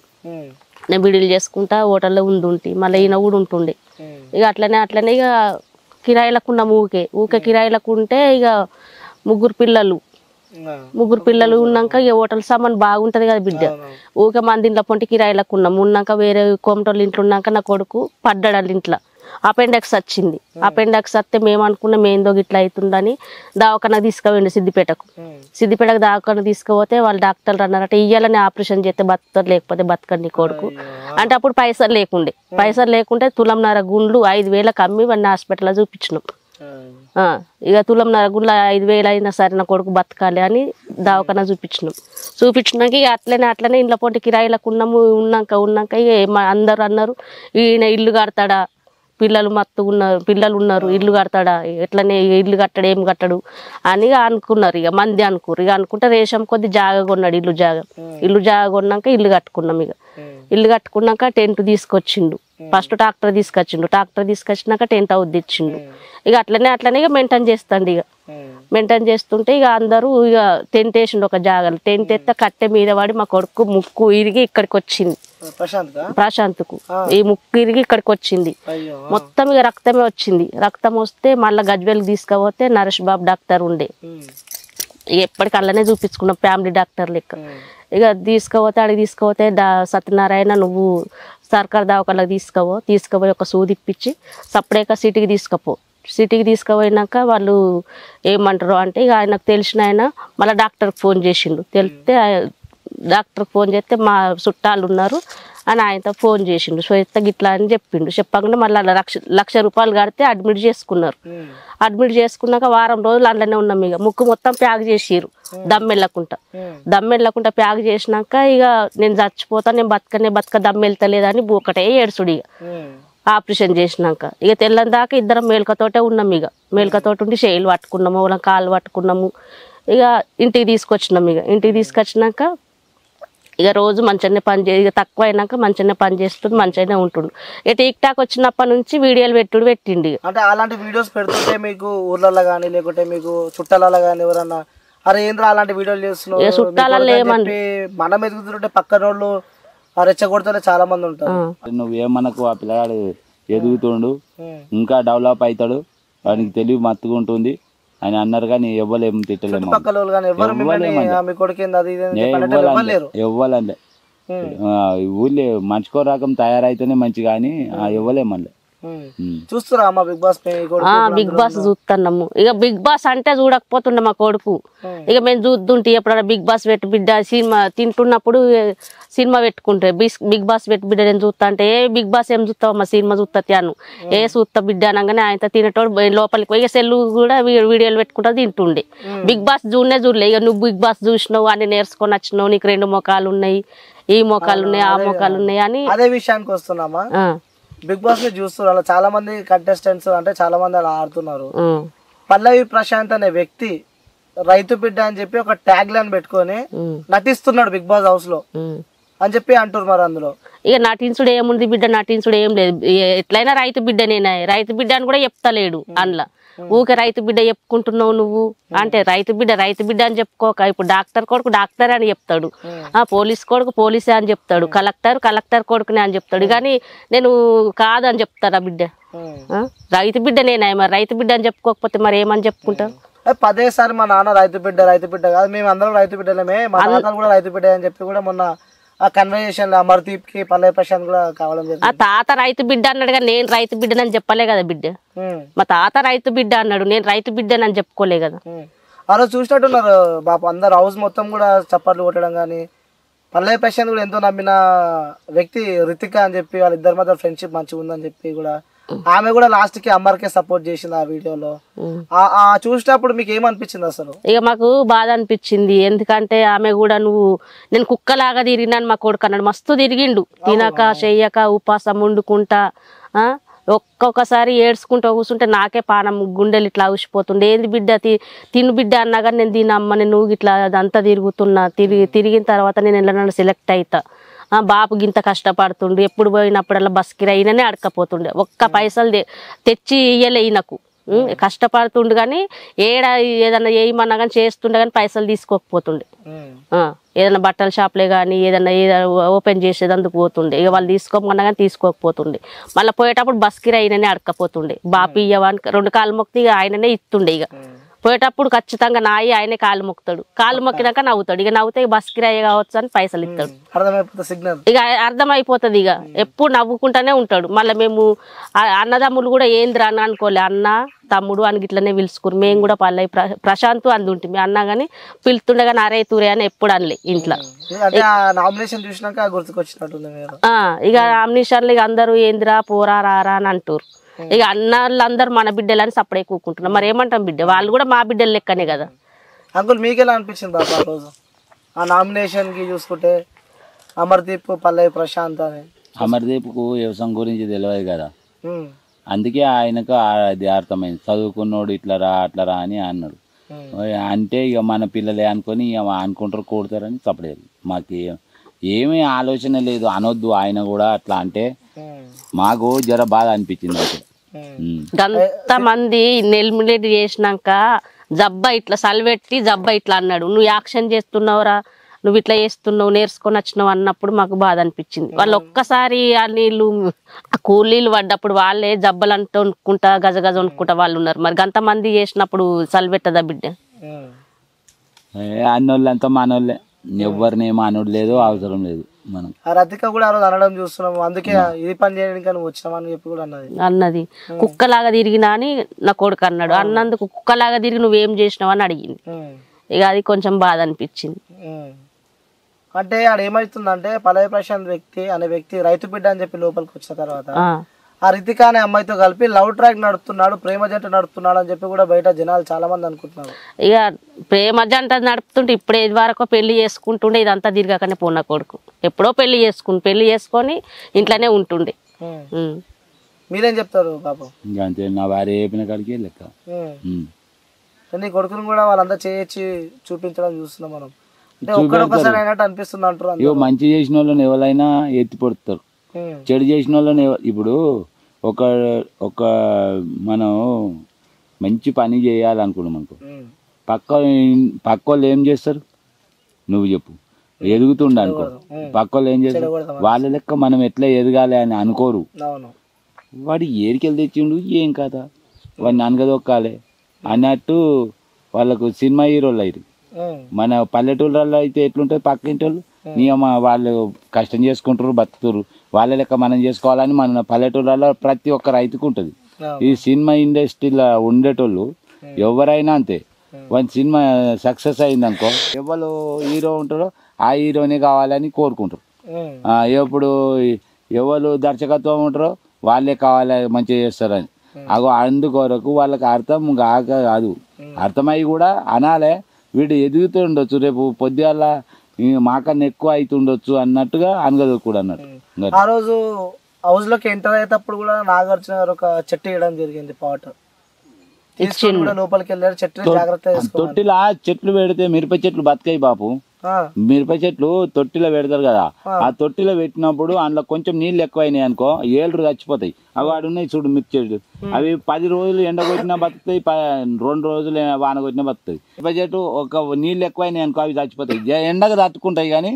నేను బీడీలు చేసుకుంటా హోటల్లో ఉండుంటి. మళ్ళీ ఈయన కూడా ఉంటుండే. ఇక అట్లనే ఇక కిరాయిలకు ఉన్నాము. ఊకే కిరాయిలకు ఉంటే ఇక 3 పిల్లలు ముగ్గురు పిల్లలు ఉన్నాక ఇక హోటల్ సామాన్ బాగుంటది కదా బిడ్డ. ఊకే మంది ఇంట్లో పొంటి కిరాయిలకు ఉన్నాక వేరే కోమటోళ్ళ ఇంట్లో ఉన్నాక నా కొడుకు పడ్డాడు వాళ్ళ ఇంట్లో. అపెండెక్స్ వచ్చింది. అపెండెక్స్ వస్తే మేము అనుకున్నాం ఏందో ఇట్లా అవుతుందని దవాఖానకు తీసుకుపోయిండు సిద్దిపేటకు దవాఖానకు తీసుకుపోతే వాళ్ళు డాక్టర్లు అన్నారట ఇయ్యాలని ఆపరేషన్ చేస్తే బతుకుతారు లేకపోతే బతకండి కొడుకు అంటే. అప్పుడు పైసలు లేకుంటే తులంన్నర గుండ్లు 5,000 అమ్మి వాడిని హాస్పిటల్లో చూపించినాం. ఇక తులంన్నర గుండ్ల 5,000 అయినా సరే నా కొడుకు బతకాలి అని దవాఖాన చూపించినాక ఇక అట్లనే ఇంట్లో పొంటి కిరాయిలకు ఉన్నాక ఇక అందరు అన్నారు ఈయన ఇల్లు కడతాడా, పిల్లలు ఉన్నారు ఇల్లు కడతాడా, ఎట్లనే ఇల్లు కట్టడు ఏం కట్టడు అని అనుకున్నారు. ఇక మంది అనుకుంటే రేషం కొద్ది జాగా కొన్నాడు ఇల్లు జాగా కొన్నాక ఇల్లు కట్టుకున్నాం. ఇల్లు కట్టుకున్నాక టెంట్ తీసుకొచ్చిండు. ఫస్ట్ ట్రాక్టర్ తీసుకొచ్చినాక టెంట్ అవుద్ది ఇచ్చిండు. ఇక అట్లనే ఇక మెయింటైన్ చేస్తుంటే ఇక అందరూ ఇక టెంట్ వేసిండు ఒక జాగాలో. టెంట్ ఎత్తే కట్టె మీద పడి మా కొడుకు ముక్కు ఇరిగి ఇక్కడికి వచ్చింది. ప్రశాంత్కు ఈ ముక్కు ఇరిగి ఇక్కడికి వచ్చింది. మొత్తం ఇక రక్తమే వచ్చింది. రక్తం వస్తే మళ్ళీ గజ్వేల్కి తీసుకుపోతే నరేష్ బాబు డాక్టర్ ఉండే. ఇక ఎప్పటికి అల్లనే చూపించుకున్నాం ఫ్యామిలీ డాక్టర్ లెక్క. ఇక అడిగి తీసుకుపోతే సత్యనారాయణ నువ్వు సర్కార్ దవాఖానకు తీసుకుపోయి ఒక సూది ఇప్పించి సపరేట్గా సిటీకి తీసుకుపోయినాక వాళ్ళు ఏమంటారు అంటే ఇక ఆయనకు తెలిసిన ఆయన మళ్ళీ డాక్టర్కి ఫోన్ చేసిండు. డాక్టర్కి ఫోన్ చేస్తే మా చుట్టాలు ఉన్నారు అని ఆయనతో ఫోన్ చేసిండు. సో గిట్లా అని చెప్పిండు. చెప్పకుండా మళ్ళీ ₹1,00,000 కడితే అడ్మిట్ చేసుకున్నారు. అడ్మిట్ చేసుకున్నాక వారం రోజులు అందులోనే ఉన్నాం. ఇక ముక్కు మొత్తం ప్యాక్ చేసిరు దమ్మెళ్ళకుండా ప్యాక్ చేసినాక ఇక నేను చచ్చిపోతా, నేను బతక దమ్మెళ్తలేదని ఒకటే ఏడుసుడు. ఇక ఆపరేషన్ చేసినాక ఇక తెల్లని దాకా ఇద్దరం మేలుకతోటే ఉన్నాం. ఇక మేలుకతోటి ఉండి చేయిలు పట్టుకున్నాము, కాళ్ళు పట్టుకున్నాము. ఇక ఇంటికి తీసుకొచ్చినాక ఇక రోజు మంచిగానే ఇక తక్కువ అయినాక మంచిగానే పని చేస్తుంది, మంచిగానే ఉంటుండు. ఇక టిక్ టాక్ వచ్చినప్పటి నుంచి వీడియోలు పెట్టిండు. అంటే అలాంటి వీడియోస్ పెడుతుంటే మీకు ఊర్లలో కానీ లేకుంటే మీకు చుట్టాలలో కానీ ఎవరన్నా అరే ఏంద్రా అలాంటి వీడియోలు చేస్తున్నావు చుట్టాలలో ఏమని మనం ఎదుగుతుంటే పక్కన వాళ్ళు రెచ్చగొడుతూనే చాలా మంది ఉంటారు. నువ్వేమనకు ఆ పిల్లగాడు ఎదుగుతుండు, ఇంకా డెవలప్ అవుతాడు, వాడికి తెలివి మత్తుగా ఉంటుంది అని అన్నారు. కానీ ఎవ్వలేం తిట్టలేము, ఎవ్వలంటే ఊళ్ళో మనిషికో రకం తయారైతేనే మంచి కానీ ఎవ్వలేమల్లే. చూస్తారా బిగ్ బాస్ చూస్తున్నాము. ఇక బిగ్ బాస్ అంటే చూడకపోతుండే మా కొడుకు. ఇక మేము చూస్తుంటే ఎప్పుడైనా బిగ్ బాస్ పెట్టి బిడ్డ సినిమా తింటున్నప్పుడు సినిమా పెట్టుకుంటే బిగ్ బాస్ పెట్టి బిడ్డ నేను చూస్తా అంటే ఏ బిగ్ బాస్ ఏం చూస్తావు మా సినిమా చూస్తా త్యాను ఏ చూస్తా బిడ్డ అనగానే ఆయన తినేటోడు లోపలికి పోయి సెల్లు కూడా వీడియోలు పెట్టుకుంటా తింటుండే. బిగ్ బాస్ చూడలే. ఇక నువ్వు బిగ్ బాస్ చూసినావు అని నేర్చుకొని వచ్చినావు, నీకు 2 మోకాలు ఉన్నాయి, ఈ మోకాలు ఉన్నాయి, ఆ మోకాలు ఉన్నాయి అని. అదే విషయానికి వస్తున్నామా, బిగ్ బాస్ ని చూస్తున్నారు చాలా మంది కంటెస్టెంట్స్ అంటే చాలా మంది అలా ఆడుతున్నారు. పల్లవి ప్రశాంత్ అనే వ్యక్తి రైతు బిడ్డ అని చెప్పి ఒక ట్యాగ్ లైన్ పెట్టుకొని నటిస్తున్నాడు బిగ్ బాస్ హౌస్ లో అని చెప్పి అంటారు. మరి అందులో ఇక నటించుడు ఏముంది బిడ్డ, నటించుడు ఏం లేదు. ఎట్లయినా రైతు బిడ్డ నేనే, రైతు బిడ్డ అని కూడా చెప్తలేడు. అందులో ఊకే రైతు బిడ్డ చెప్పుకుంటున్నావు నువ్వు అంటే రైతు బిడ్డ అని చెప్పుకోక. ఇప్పుడు డాక్టర్ కొడుకు డాక్టర్ అని చెప్తాడు, పోలీస్ కొడుకు పోలీసే అని చెప్తాడు, కలెక్టర్ కొడుకునే అని చెప్తాడు. కానీ నేను కాదని చెప్తారా బిడ్డ, రైతు బిడ్డ నేనే. మరి రైతు బిడ్డ అని చెప్పుకోకపోతే మరి ఏమని చెప్పుకుంటారు? 10 సార్లు మా నాన్న రైతు బిడ్డ కాదు, మేము అందరం రైతు బిడ్డలమే, మా నాన్న కూడా రైతు బిడ్డ అని చెప్పి కూడా మొన్న ఆ కన్వర్జేషన్ అమర్దీప్ కి పల్లవి ప్రశాంత్ కూడా కావడం జరిగింది. ఆ తాత రైతు బిడ్డ అన్నాడు కానీ నేను రైతు బిడ్డనని చెప్పలే కదా బిడ్డ. మా తాత రైతు బిడ్డ అన్నాడు, నేను రైతు బిడ్డనని చెప్పుకోలే కదా. ఆ రోజు చూసినట్టున్నారు బాబు, అందరు హౌస్ మొత్తం కూడా చప్పట్లు కొట్టడం కానీ. పల్లవి ప్రశాంత్ కూడా ఎంతో నమ్మిన వ్యక్తి రితిక అని చెప్పి వాళ్ళిద్దరి మధ్య ఫ్రెండ్షిప్ మంచిగా ఉందని చెప్పి కూడా ఆమె కూడా లాస్ట్ కి అమ్మర్కే సపోర్ట్ చేసింది ఆ వీడియోలో. చూసినప్పుడు మీకు ఏమనిపించింది అసలు? ఇక మాకు బాధ అనిపించింది. ఎందుకంటే ఆమె కూడా నేను కుక్కలాగా తిరిగినాను మా కొడుకు అన్నాడు. మస్తు తిరిగిండు, తినక చెయ్యక ఉపాసం వండుకుంటా. ఒక్కొక్కసారి ఏడ్చుకుంటూ కూర్చుంటే నాకే పానం గుండెలు ఇట్లా ఊసిపోతుండే. ఏంది బిడ్డ తిను బిడ్డ అన్నా కానీ నేను దీనమ్మని నువ్వు ఇట్లా అదంతా తిరుగుతున్నా. తిరిగిన తర్వాత నేను ఎలా సెలెక్ట్ అవుతా. బాపు గింత కష్టపడుతుండు, ఎప్పుడు పోయినప్పుడల్లా బస్ కిరాయిననే అడకపోతుండే. ఒక్క పైసలు తెచ్చి ఇయ్యలే ఈయనకు. కష్టపడుతుండు కానీ ఏదన్నా ఏమన్నా కానీ చేస్తుండే కానీ పైసలు తీసుకోకపోతుండే. ఏదైనా బట్టల షాప్లే కానీ ఏదైనా ఓపెన్ చేసేదందుకు పోతుండే. ఇక వాళ్ళు తీసుకోమన్నా కానీ తీసుకోకపోతుండే. మళ్ళీ పోయేటప్పుడు బస్ కిరాయిననే అడకపోతుండే. బాపు ఇయ్యవానికి 2 కాళ్ళు మొక్కి ఇక ఆయననే ఇస్తుండే. ఇక పోయేటప్పుడు ఖచ్చితంగా నాయి ఆయనే కాలు మొక్కుతాడు, కాలు మొక్కినాక నవ్వుతాడు. ఇక నవ్వుతే బస్ కిరాయి కావచ్చు అని పైసలు ఇస్తాడు. అర్థమైపోతుంది సిగ్నల్. ఇక అర్థమైపోతుంది. ఇక ఎప్పుడు నవ్వుకుంటానే ఉంటాడు. మళ్ళీ మేము అన్నదమ్ములు కూడా ఏందిరా అని అనుకోలే, అన్న తమ్ముడు అని ఇట్లనే పిలుచుకురు. మేము కూడా పల్లవి ప్రశాంత్ అంది ఉంటుంది అన్న కానీ పిలుతుండే కానీ అరే తూరే అని ఎప్పుడు అనలే ఇంట్లో. అంటే నామినేషన్ చూసినాక గుర్తుకొచ్చినట్టుంది మీరు. ఇక నామినేషన్లు ఇక అందరూ ఏందిరా పోరా రారా అని అంటారు. ఇక అన్నలందరూ మన బిడ్డలని సపడే కూకుంటున్నాం. మరి ఏమంటాం బిడ్డ, వాళ్ళు కూడా మా బిడ్డలు లెక్కనే కదా. అంకుల్ మీకు ఎలా అనిపించింది బాబు ఆ రోజు ఆ నామినేషన్ కి చూసుకుంటే? అమర్దీప్ పల్లవి ప్రశాంత్ అని. అమర్దీప్కు వ్యవసాయం గురించి తెలియదు కదా, అందుకే ఆయనకు అది అర్థమైంది. చదువుకున్నోడు ఇట్లా రా అట్లా రా అని అన్నాడు. అంటే ఇక మన పిల్లలే అనుకొని ఇక అనుకుంటారు కొడతారని చెప్పలేదు. మాకు ఏమీ ఆలోచన లేదు, అనొద్దు ఆయన కూడా అట్లా అంటే మాకు జర బాధ అనిపించింది. అయితే అంతమంది నెల్మిలేట్ చేసినాక జబ్బా ఇట్లా సల్వెట్టి జబ్బా ఇట్లా అన్నాడు, నువ్వు యాక్షన్ చేస్తున్నావురా, నువ్వు ఇట్లా చేస్తున్నావు, నేర్చుకొని వచ్చినావు అన్నప్పుడు మాకు బాధ అనిపించింది. వాళ్ళు ఒక్కసారి ఆ నీళ్ళు ఆ కూలీలు పడ్డప్పుడు వాళ్ళే జబ్బలు అంటూ వండుకుంటా గజ గజ వండుకుంటా వాళ్ళు ఉన్నారు. మరి అంతమంది చేసినప్పుడు సల్వెట్టదా బిడ్డ? అన్నోళ్ళంతా మనోళ్ళే, ఎవరిని మానవుడు లేదు, అవసరం లేదు. మనం రతిక కూడా ఆ రోజు అనడం చూస్తున్నాము, అందుకే ఇది పని చేయడానికి నువ్వు వచ్చినామని చెప్పి కూడా అన్నది. కుక్కలాగా తిరిగినా అని నా కొడుకు అన్నాడు. అన్నందుకు కుక్కలాగా తిరిగి నువ్వేం చేసినావు అని అడిగింది. ఇక అది కొంచెం బాధ అనిపించింది. అంటే ఆడ ఏమవుతుందంటే పల్లవి ప్రశాంత్ అనే వ్యక్తి రైతు బిడ్డ అని చెప్పి లోపలికి వచ్చిన తర్వాత ఆ రితిక అనే అమ్మాయితో కలిపి లవ్ ట్రాక్ నడుపుతున్నాడు, ప్రేమ జంట నడుపుతున్నాడు అని చెప్పి కూడా బయట జనాలు చాలా మంది అనుకుంటున్నారు. ఇక ప్రేమ జంట నడుపుతుంటే ఇప్పుడు ఏది వరకు పెళ్లి చేసుకుంటుండే, ఇదంతా తిరగకనే పోన్న కొడుకు ఎప్పుడో పెళ్లి చేసుకొని ఇంట్లోనే ఉంటుండే. మీరేం చెప్తారు బాబు? అంతే, నా భార్య చెప్పిన కాడికి లెక్క. నీ కొడుకుని కూడా వాళ్ళంతా చేయొచ్చి చూపించడం చూస్తున్నాం మనం. అంటే ఒక్కసారి అయినట్టు అనిపిస్తుంది అంటారు. మంచి చేసిన వాళ్ళని ఎవరైనా ఎత్తి పడుతారు, చెడు చేసిన వాళ్ళని ఇప్పుడు ఒక మనం మంచి పని చేయాలనుకున్నాం అనుకో, పక్క వాళ్ళు ఏం చేస్తారు నువ్వు చెప్పు? ఎదుగుతుండ అనుకో, పక్క వాళ్ళు ఏం చేస్తారు? వాళ్ళ లెక్క మనం ఎట్లా ఎదగాలి అని అనుకోరు. వాడు ఏరికెళ్ళి తెచ్చిండు ఏం కదా, వాడిని అనగదొక్కాలి అన్నట్టు వాళ్ళకు సినిమా హీరోలు అయ్యారు. మన పల్లెటూళ్ళలో అయితే ఎట్లుంటుంది, పక్క ఇంటి వాళ్ళు వాళ్ళు కష్టం చేసుకుంటారు, బతుకుతారు, వాళ్ళ లెక్క మనం చేసుకోవాలని మన పల్లెటూళ్ళలో ప్రతి ఒక్క రైతుకు ఉంటుంది. ఈ సినిమా ఇండస్ట్రీలో ఉండేటోళ్ళు ఎవరైనా అంతే, వన్ సినిమా సక్సెస్ అయిందనుకో ఎవరు హీరో ఉంటారో ఆ హీరోనే కావాలని కోరుకుంటారు. ఎప్పుడు ఎవరు దర్శకత్వం ఉంటారో వాళ్ళే కావాలి, మంచిగా చేస్తారని. అందుకొరకు వాళ్ళకి అర్థం కాదు, అర్థమై కూడా అనాలే వీడు ఎదుగుతూ ఉండొచ్చు, రేపు పొద్దుగాల మాకన్నా ఎక్కువ అవుతుండొచ్చు అన్నట్టుగా అనగదు కూడా అన్నట్టు. ఆ రోజు హౌస్ లోకి ఎంటర్ అయ్యేటప్పుడు కూడా నాగార్జున గారు ఒక చెట్టు వేయడం జరిగింది, పాట లోపలికి వెళ్ళారు. చెట్టు జాగ్రత్త, తొట్టిలా చెట్లు పెడితే మిరప చెట్లు బతికాయి బాపు. మిరప చెట్లు తొట్టిలో పెడతారు కదా, ఆ తొట్టిలో పెట్టినప్పుడు అందులో కొంచెం నీళ్ళు ఎక్కువైనాయి అనుకో ఏళ్ళు చచ్చిపోతాయి. అవి ఆడున్నాయి చూడు మిరప చెట్లు, అవి 10 రోజులు ఎండ కొట్టినా బతుకుతాయి, 2 రోజులు వాన కొట్టినా బతుకుతాయి. మిరప చెట్టు ఒక నీళ్ళు ఎక్కువైనాయి అనుకో అవి చచ్చిపోతాయి. ఎండకు తట్టుకుంటాయి కానీ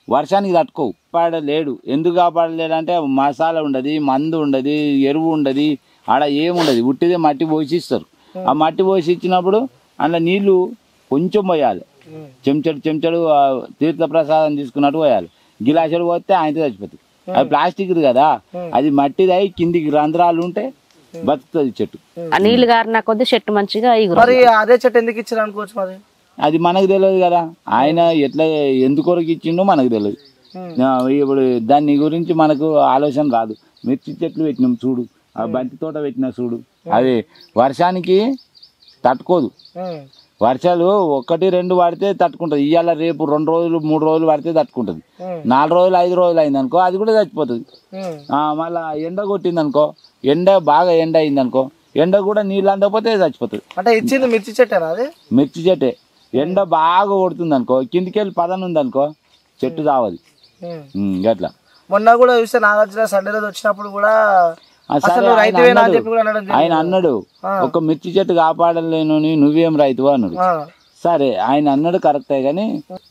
వర్షానికి తట్టుకోవు. కాపాడలేడు. ఎందుకు కాపాడలేడు అంటే మసాలా ఉండదు, మందు ఉండదు, ఎరువు ఉండదు, ఆడ ఏముండదు, ఉట్టిదే మట్టి పోసిస్తారు. ఆ మట్టి పోసి ఇచ్చినప్పుడు అందులో నీళ్లు కొంచెం పోయాలి, చెంచడు తీర్థ ప్రసాదం తీసుకున్నట్టు పోయాలి. గిలాసులు పోతే ఆయనతో చచ్చిపోతుంది. అది ప్లాస్టిక్ కదా, అది మట్టిది అయి కిందికి రంధ్రాలు ఉంటే బతుకుతుంది చెట్టు. నీళ్ళు గారిన కొద్ది చెట్టు మంచిగా. అదే చెట్టు ఎందుకు ఇచ్చారు అనుకోవచ్చు, మరి అది మనకు తెలియదు కదా. ఆయన ఎట్లా ఎందుకొరకు ఇచ్చిండో మనకు తెలియదు. ఇప్పుడు దాని గురించి మనకు ఆలోచన రాదు. మిర్చి చెట్లు పెట్టినాం చూడు, ఆ బంతి తోట పెట్టినా చూడు, అది వర్షానికి తట్టుకోదు. వర్షాలు 1-2 పడితే తట్టుకుంటుంది. ఇవాళ రేపు 2 రోజులు 3 రోజులు పడితే తట్టుకుంటుంది. 4 రోజులు 5 రోజులు అయింది అనుకో అది కూడా చచ్చిపోతుంది. మళ్ళా ఎండ కొట్టింది అనుకో, బాగా ఎండ అయింది అనుకో, ఎండ కూడా నీళ్ళు అందకపోతే చచ్చిపోతుంది. అంటే ఇచ్చింది మిర్చి చెట్టేనా? అది మిర్చి చెట్టే. ఎండ బాగా కొడుతుంది అనుకో, కిందికి వెళ్ళి పదన ఉంది అనుకో చెట్టు తావదు. అట్లా మొన్న కూడా చూస్తే నాగార్జున సండే రోజు వచ్చినప్పుడు కూడా ఆయన అన్నాడు ఒక మిర్చి చెట్టు కాపాడలేను నువ్వేం రైతువా అన్నాడు. సరే ఆయన అన్నాడు కరెక్టే, కానీ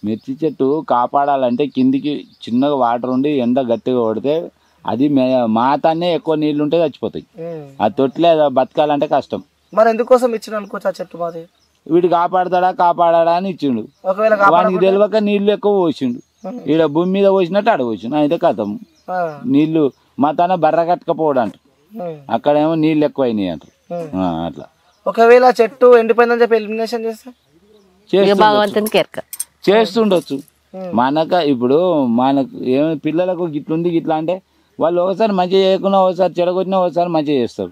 మిర్చి చెట్టు కాపాడాలంటే కిందికి చిన్నగా వాటర్ ఉండి ఎండ గట్టిగా కొడితే అది మాతాన్నే ఎక్కువ నీళ్లు ఉంటే చచ్చిపోతాయి. ఆ తొట్లే బతకాలంటే కష్టం. మరి ఎందుకోసం ఇచ్చిన అనుకోవచ్చు ఆ చెట్టు? మాది వీడు కాపాడా అని ఇచ్చిండు. ఒకవేళ వానికి తెలియక నీళ్లు ఎక్కువ పోసిండు. ఈడ భూమి మీద పోసినట్టు ఆడ పోసిండు. అయితే కథం నీళ్లు మా తన బర్ర కట్టకపోవడం అంట. అక్కడేమో నీళ్ళు ఎక్కువ అయినాయి అంట. అట్లా ఒకవేళ చెట్టు ఎండిపోయిందని చెప్పి ఎలిమినేషన్ చేస్తుండొచ్చు. ఇప్పుడు మనకు ఏమో పిల్లలకు గిట్లుంది గిట్లా అంటే వాళ్ళు ఒకసారి మంచిగా చేయకుండా ఒకసారి చెడగొట్టినా ఒకసారి మంచిగా చేస్తారు.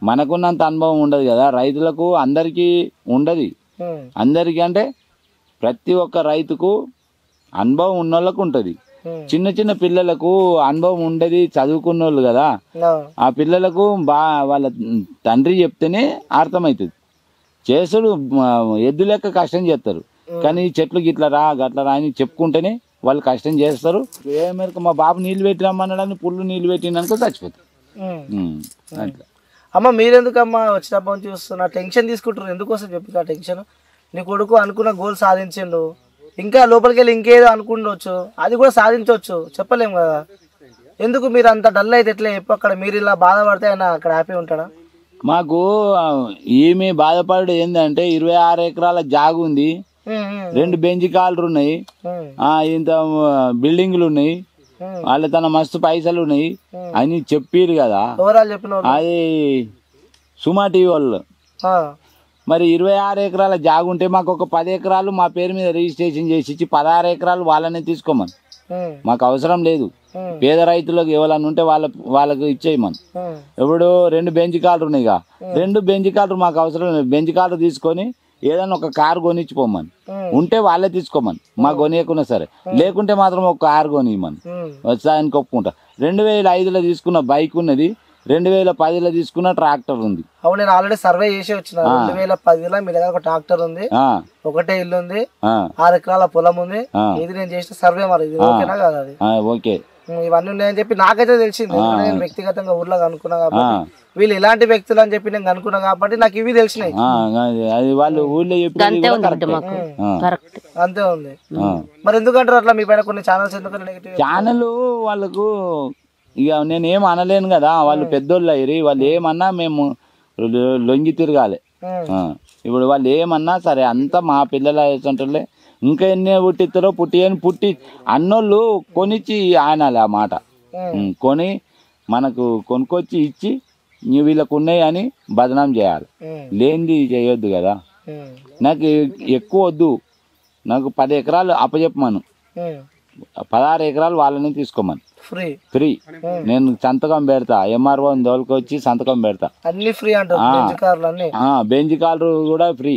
మనకున్నంత అనుభవం ఉండదు కదా, రైతులకు అందరికీ ఉండదు. అందరికీ అంటే ప్రతి ఒక్క రైతుకు అనుభవం ఉన్న వాళ్ళకు ఉంటుంది. చిన్న చిన్న పిల్లలకు అనుభవం ఉండదు, చదువుకున్న వాళ్ళు కదా, ఆ పిల్లలకు వాళ్ళ తండ్రి చెప్తేనే అర్థమవుతుంది. చేసుడు ఎద్దు లెక్క కష్టం చేస్తారు, కానీ చెట్లు గిట్ల రా గట్ల రా అని చెప్పుకుంటేనే వాళ్ళు కష్టం చేస్తారు. ఏ మేరకు మా బాబు నీళ్ళు పెట్టిరమ్మన్నాడని పుల్లు నీళ్ళు పెట్టిననుకో చచ్చిపోతారు. అట్లా అమ్మ మీరెందుకమ్మా వచ్చినప్పటి నుంచి చూస్తున్నా టెన్షన్ తీసుకుంటారు? ఎందుకోసం చెప్పి ఆ టెన్షన్? నీ కొడుకు అనుకున్న గోల్ సాధించిండు, ఇంకా లోపలికి వెళ్ళి ఇంకేదో అనుకుండొచ్చు, అది కూడా సాధించవచ్చు, చెప్పలేము కదా. ఎందుకు మీరు అంత డల్ అయితే ఎట్లా చెప్పు? అక్కడ మీరు ఇలా బాధపడితే ఆయన అక్కడ హ్యాపీ ఉంటాడా? మాకు ఏమి బాధపడు ఏంటంటే 26 ఎకరాల జాగు ఉంది, 2 బెంచ్ కాళ్ళు ఉన్నాయి, ఇంత బిల్డింగ్లు ఉన్నాయి, వాళ్ళ తన మస్తు పైసలు ఉన్నాయి అని చెప్పారు కదా. అది సుమా టీవీ వాళ్ళు. మరి 26 ఎకరాల జాగు ఉంటే మాకు ఒక 10 ఎకరాలు మా పేరు మీద రిజిస్ట్రేషన్ చేసి ఇచ్చి 16 ఎకరాలు వాళ్ళనే తీసుకోమని. మాకు అవసరం లేదు. పేద రైతులకు ఎవరన్నా ఉంటే వాళ్ళకు ఇచ్చేయమని. ఇప్పుడు 2 బెంచ్ కాళ్ళు ఉన్నాయి, 2 బెంచ్ కాళ్ళు మాకు అవసరం లేదు. బెంచ్ కాళ్ళు తీసుకొని ఏదైనా ఒక కారు కొనిచ్చిపోమని. ఉంటే వాళ్ళే తీసుకోమని, మాకు కొనియకున్నా సరే. లేకుంటే మాత్రం ఒక కారు కొనియమని వచ్చాయని ఒప్పుకుంటా. 2005లో తీసుకున్న బైక్ ఉన్నది, 2010లో తీసుకున్న ట్రాక్టర్ ఉంది. అవును, నేను ఆల్రెడీ సర్వే చేసి వచ్చిన. 2010లో మీ దగ్గర ఒక ట్రాక్టర్ ఉంది, ఒకటే ఇల్లు ఉంది, 6 ఎకరాల పొలం ఉంది. ఇది నేను చేసిన సర్వే. మరి ఇది ఓకేనా కాదు? అది ఓకే. ఇవన్నీ ఉన్నాయని చెప్పి నాకైతే తెలిసింది. నేను వ్యక్తిగతంగా ఊర్లో కనుక్కున్నా కాబట్టి, వీళ్ళు ఇలాంటి వ్యక్తులు అని చెప్పి నేను కనుక్కున్నా కాబట్టి నాకు ఇవి తెలిసినాయి. అంతే ఉంది. మరి ఎందుకంటారు అట్లా? మీ పైన కొన్ని ఛానల్స్ ఎందుకు నెగటివ్ ఛానల్ వాళ్ళకు ఇక నేనేం అనలేను కదా, వాళ్ళు పెద్దోళ్ళు అయ్యి వాళ్ళు ఏమన్నా మేము లొంగి తిరగాలి. ఇప్పుడు వాళ్ళు ఏమన్నా సరే అంతా మా పిల్లలు అయ్యేటోళ్ళే. ఇంకా ఎన్ని పుట్టిస్తారో పుట్టి అన్నోళ్ళు కొనిచ్చి ఆనాలి ఆ మాట. కొని మనకు కొనుక్కొచ్చి ఇచ్చి వీళ్ళకు ఉన్నాయి అని బదనాం చేయాలి. లేనిది చేయొద్దు కదా. నాకు ఎక్కువ వద్దు, నాకు 10 ఎకరాలు అప్పచెప్పమను, 16 ఎకరాలు వాళ్ళని తీసుకోమని. ఫ్రీ. నేను సంతకం పెడతా, ఎంఆర్ఓ దోలుకొచ్చి సంతకం పెడతా. అన్ని ఫ్రీ అంటారు. బెంచ్ కారు కూడా ఫ్రీ.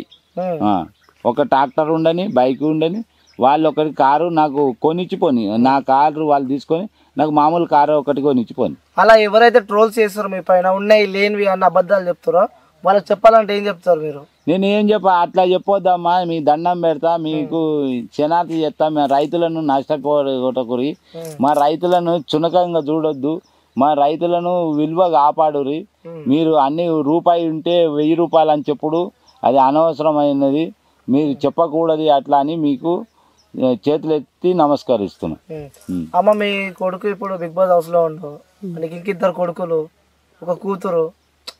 ఒక ట్రాక్టర్ ఉండని, బైక్ ఉండని, వాళ్ళు ఒకటి కారు నాకు కొనిచ్చిపోని, నా కారు వాళ్ళు తీసుకొని నాకు మామూలు కారు ఒకటి కొనిచ్చిపోని. అలా ఎవరైతే ట్రోల్స్ చేస్తారో మీ పైన ఉన్నాయి లేనివి అన్న అబద్ధాలు చెప్తారో వాళ్ళకి చెప్పాలంటే ఏం చెప్తారు మీరు? నేను ఏం అట్లా చెప్పొద్దమ్మా, మీ దండం పెడతా, మీకు క్షణార్థి చేస్తా. మేము రైతులను నష్టపోగొట్టకూరి, మా రైతులను చునకంగా చూడొద్దు, మా రైతులను విలువ కాపాడురి. మీరు అన్ని రూపాయి ఉంటే 1000 రూపాయలు అని చెప్పుడు అది అనవసరమైనది, మీరు చెప్పకూడదు అట్లా అని మీకు చేతులు ఎత్తి నమస్కరిస్తున్నా. అమ్మ మీ కొడుకు ఇప్పుడు బిగ్ బాస్ హౌస్ లో ఉండవు, నీకు ఇంకిద్దరు కొడుకులు, ఒక కూతురు,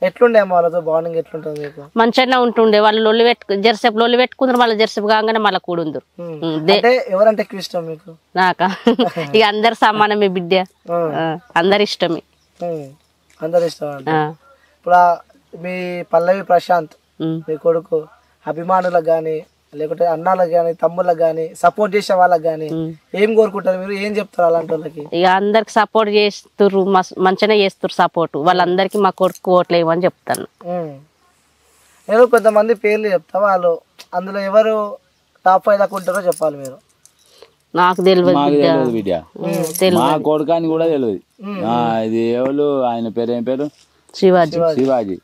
ఎట్లుండే అమ్మ వాళ్ళతో బాండింగ్ ఎట్లుంటుంది మీకు? మంచిగానే ఉంటుండే. వాళ్ళు లొల్లి జెర్సేపు లొల్లి పెట్టుకుందరు, వాళ్ళ జెర్సేపు కాగానే మళ్ళీ కూడుందరు. ఎవరంటే ఎక్కువ ఇష్టం మీకు? నాకా ఇక అందరు సమానమే బిడ్డ, అందరు ఇష్టమే. అందరు ఇష్టం అంటే ఇప్పుడు మీ పల్లవి ప్రశాంత్ మీ కొడుకు అభిమానులకు గానీ లేకుంటే అన్నాలకు గానీ తమ్ముళ్ళకి గానీ సపోర్ట్ చేసే వాళ్ళకి గానీ ఏం కోరుకుంటారు మీరు? ఏం చెప్తారు అలాంటి వాళ్ళకి? ఇక అందరికి సపోర్ట్ చేస్తుర్రు, మంచిగానే చేస్తుర్రు సపోర్ట్. వాళ్ళందరికీ మా కొడుకు ఓట్లు వేయమని చెప్తాను. నేను కొంతమంది పేర్లు చెప్తా, వాళ్ళు అందులో ఎవరు టాప్ 5 దాకా ఉంటారో చెప్పాలి మీరు. నాకు తెలియదు బిడ్డ, మా కొడుకాని కూడా తెలియదు. ఇది ఎవరు, ఆయన పేరు ఏం పేరు? శివాజీ.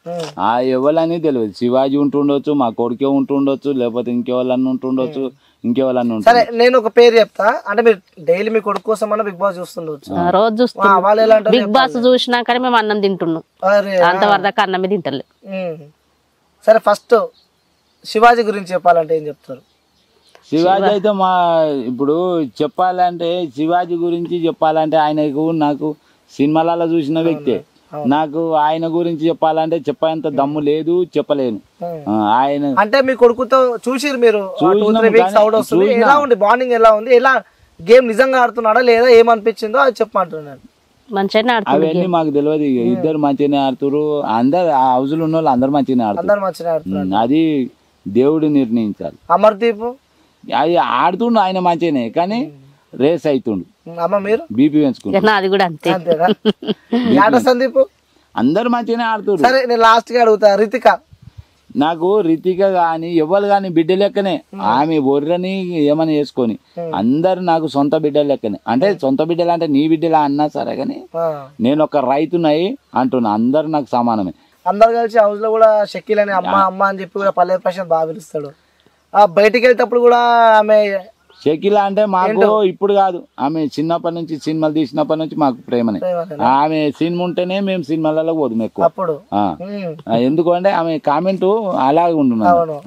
ఆ ఎవరని తెలియదు. శివాజీ ఉంటుండొచ్చు, మా కొడుకే ఉంటుండొచ్చు, లేకపోతే ఇంకెవరన్నా ఉంటుండొచ్చు, ఇంకెవరన్నా. సరే నేను ఒక పేరు చెప్తా, అంటే మీరు డైలీ మీ కొడుకు కోసం బిగ్ బాస్ చూస్తుండొచ్చు. రోజు చూస్తాం. బిగ్ బాస్ చూసినాకనే మేము అన్నం తింటున్నాం, అంతవరకు అన్నమే తింటలే. సరే ఫస్ట్ శివాజీ గురించి చెప్పాలంటే ఏం చెప్తారు? శివాజీ అయితే ఇప్పుడు చెప్పాలంటే శివాజీ గురించి చెప్పాలంటే ఆయనకు నాకు సినిమాలలో చూసిన వ్యక్తే. నాకు ఆయన గురించి చెప్పాలంటే చెప్పేంత దమ్ము లేదు, చెప్పలేను. ఆయన అంటే మీ కొడుకుతో చూసిరు మీరు చూసినాము 2-3 వీక్స్ అవుట్ వస్తుంది, ఎలా ఉంది బాండింగ్, ఎలా ఉంది, ఎలా గేమ్ నిజంగా ఆడుతున్నాడా లేదా ఏమనిపించిందో అది చెప్పమంటున్నాను. మంచిగానే ఆడుతుంది అవన్నీ మాకు తెలియదు. ఇద్దరు మంచిగానే ఆడుతారు, అందరు ఆ హౌస్ లో ఉన్న వాళ్ళు అందరు మంచిగానే ఆడుతారు. అందరు మంచిగా ఆడుతున్నారు. అది దేవుడు నిర్ణయించాలి. అమర్దీప్ అది ఆడుతుండు ఆయన మంచిగానే, కానీ రేస్ అవుతుండు, అమ్మ మీరు బీపీ పెంచుకుంటు. అది కూడా అంతే. అంతేనా? ఆట సందీప్ అందరు మంచిగానే ఆడుతున్నారు. సరే నేను లాస్ట్ గా అడుగుతా, రితిక నాకు రితిక గాని ఎవరు గాని బిడ్డ లెక్కనే. ఆమె బొర్రని ఏమని చేసుకొని అందరు నాకు సొంత బిడ్డ లెక్కనే. అంటే సొంత బిడ్డలు అంటే నీ బిడ్డలా అన్నా సరే కానీ నేను ఒక రైతునై అంటున్నా, అందరు నాకు సమానమే. అందరు కలిసి హౌస్ లో కూడా షకీల్ అని అమ్మ అమ్మ అని చెప్పి కూడా పల్లె ప్రశాంత్ బాగా పిలుస్తాడు. బయటికి వెళ్తేప్పుడు కూడా ఆమె షకీల అంటే మాకు ఇప్పుడు కాదు, ఆమె చిన్నప్పటి నుంచి సినిమాలు తీసినప్పటి నుంచి మాకు ప్రేమనే. ఆమె సినిమా ఉంటేనే మేము సినిమాలలో పోదు ఎక్కువ. అప్పుడు ఎందుకంటే ఆమె కామెంట్ అలాగే ఉంటున్నాను.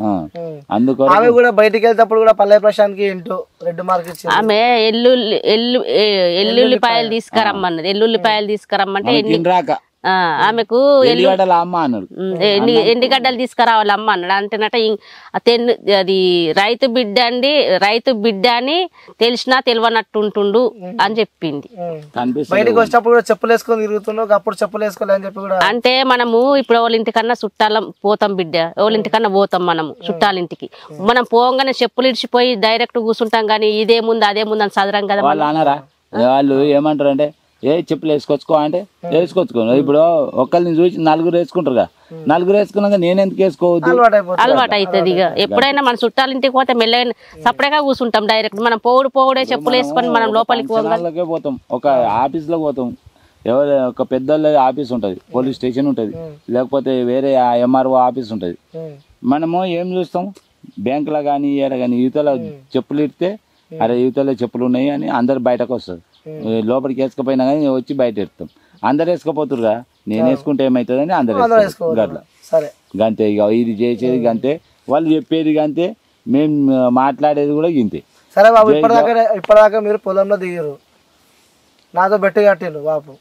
అందుకని ఆమె కూడా బయటికి వెళ్తేప్పుడు కూడా పల్లె ప్రశాంత్ కి ఇంటూ రెడ్ మార్క్ ఇచ్చింది. ఆమె ఎల్లుల్లిపాయలు తీసుకురమ్మన్నది. ఎల్లుల్లిపాయలు తీసుకురమ్మంటే రాక ఆమెకు అమ్మ అన్నాడు, ఎండిగడ్డలు తీసుకురావాలి అమ్మ అన్నాడు. అంటేనట అది రైతు బిడ్డ అని తెలిసినా తెలియనట్టు ఉంటుండు అని చెప్పింది. బయటకు వచ్చినప్పుడు కూడా చెప్పులు వేసుకొని తిరుగుతున్నావు, అప్పుడు చెప్పులు వేసుకోలే అని చెప్పి కూడా. అంటే మనము ఇప్పుడు వాళ్ళ ఇంటికన్నా చుట్టాలం పోతాం బిడ్డ, వాళ్ళ ఇంటికన్నా పోతాం మనము చుట్టాలింటికి. మనం పోగానే చెప్పులు ఇడిచిపోయి డైరెక్ట్ కూర్చుంటాం, కానీ ఇదేముంది అదేముంది అని చదరం కదా. వాళ్ళు అన్నారా, వాళ్ళు ఏమంటారు అంటే చెప్పులు వేసుకొచ్చుకో అంటే వేసుకొచ్చుకో. ఇప్పుడు ఒకరిని చూసి నలుగురు వేసుకుంటారు కదా, నలుగురు వేసుకున్నాక నేను ఎందుకు వేసుకోవద్దు, అలవాటు అవుతుంది. ఇక ఎప్పుడైనా మన చుట్టాలింటికి పోతే మెల్లగా సపరేట్గా కూర్చుంటాం. డైరెక్ట్ మనం పోవుడే చెప్పులు వేసుకొని మనం లోపలికి పోతాం. ఒక ఆఫీస్ లో పోతాం, ఎవరు ఒక పెద్ద ఆఫీస్ ఉంటది, పోలీస్ స్టేషన్ ఉంటది, లేకపోతే వేరే ఎంఆర్ఓ ఆఫీస్ ఉంటది. మనము ఏం చూస్తాం, బ్యాంకులో కానీ ఏడ కానీ యువతల చెప్పులు ఇడితే అరే యువతలో చెప్పులు ఉన్నాయి అని అందరు బయటకు వస్తారు. లోపలికి వేసుకపోయినా కానీ వచ్చి బయట ఎడతాం. అందరు వేసుకపోతురుగా, నేను వేసుకుంటే ఏమవుతుందని అందరు గట్ల గంతే. ఇక ఇది చేసేది గంతే, వాళ్ళు చెప్పేది గంతే, మేము మాట్లాడేది కూడా గింతే. సరే బాబు, ఇప్పటిదాకా మీరు పొలంలో దిగారు, నాతో బెట్టు కట్టిండు బాబు.